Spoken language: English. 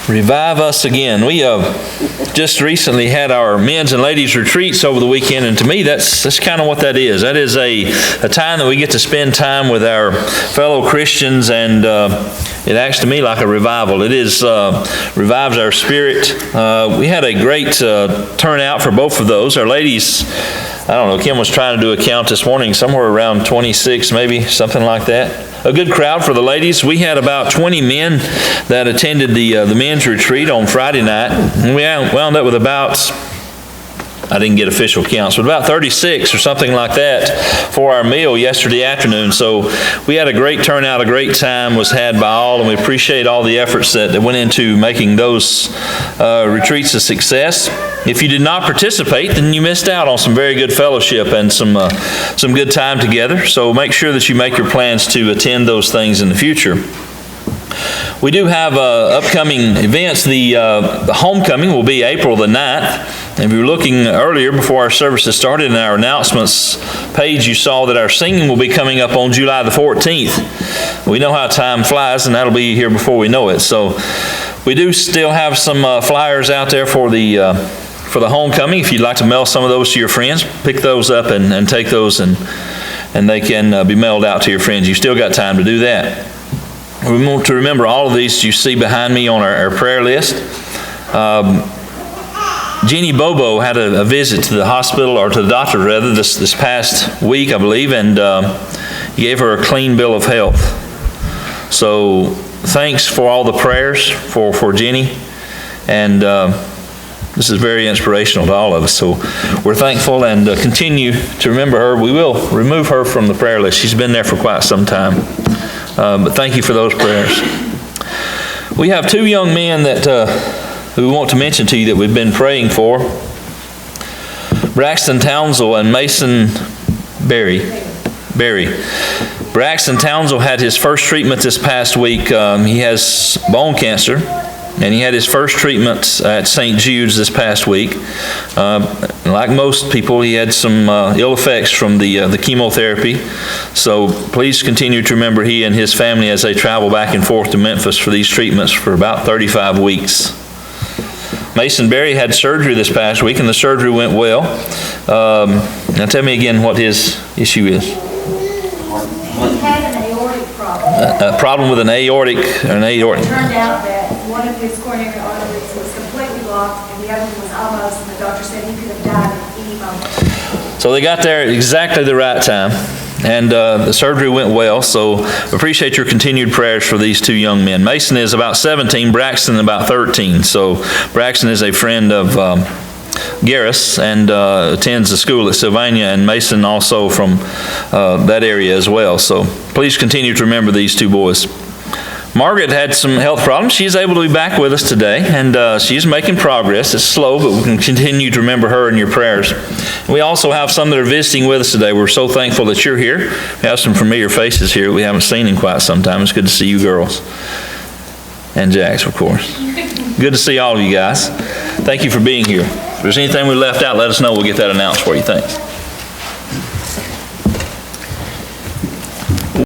Revive us again. We just recently had our men's and ladies retreats over the weekend, and to me that's kind of what that is. That is a time that we get to spend time with our fellow Christians, and it acts to me like a revival. It is revives our spirit. We had a great turnout for both of those. Our ladies, I don't know, Kim was trying to do a count this morning, somewhere around 26 maybe, something like that. A good crowd for the ladies. We had about 20 men that attended the men's retreat on Friday night. And we wound up with about, I didn't get official counts, but about 36 or something like that for our meal yesterday afternoon. So we had a great turnout, a great time was had by all, and we appreciate all the efforts that went into making those retreats a success. If you did not participate, then you missed out on some very good fellowship and some good time together. So make sure that you make your plans to attend those things in the future. We do have upcoming events. The homecoming will be April the 9th. If you were looking earlier before our services started in our announcements page, you saw that our singing will be coming up on July the 14th. We know how time flies, and that'll be here before we know it. So we do still have some flyers out there for the homecoming. If you'd like to mail some of those to your friends, pick those up and take those, and they can be mailed out to your friends. You still got time to do that. We want to remember all of these you see behind me on our prayer list. Jeannie Bobo had a visit to the hospital, or to the doctor rather, this past week, I believe, and he gave her a clean bill of health. So thanks for all the prayers for Jeannie, and this is very inspirational to all of us. So we're thankful and continue to remember her. We will remove her from the prayer list. She's been there for quite some time. But thank you for those prayers. We have two young men that we want to mention to you that we've been praying for. Braxton Townsell and Mason Berry. Braxton Townsell had his first treatment this past week. He has bone cancer, and he had his first treatment at St. Jude's this past week. Like most people, he had some ill effects from the chemotherapy. So please continue to remember he and his family as they travel back and forth to Memphis for these treatments for about 35 weeks. Mason Berry had surgery this past week, and the surgery went well. Now tell me again what his issue is. He had an aortic problem. A problem with an aortic. It turned out that one of his coronary arteries was completely blocked, and the other one was almost, and the doctor said he could have died at any moment. So they got there at exactly the right time, and the surgery went well. So appreciate your continued prayers for these two young men. Mason is about 17, Braxton about 13. So Braxton is a friend of Garris and attends the school at Sylvania, and Mason also from that area as well. So please continue to remember these two boys. Margaret had some health problems. She's able to be back with us today, and she's making progress. It's slow, but we can continue to remember her in your prayers. We also have some that are visiting with us today. We're so thankful that you're here. We have some familiar faces here we haven't seen in quite some time. It's good to see you girls. And Jax, of course. Good to see all of you guys. Thank you for being here. If there's anything we left out, let us know. We'll get that announced for you. Thanks.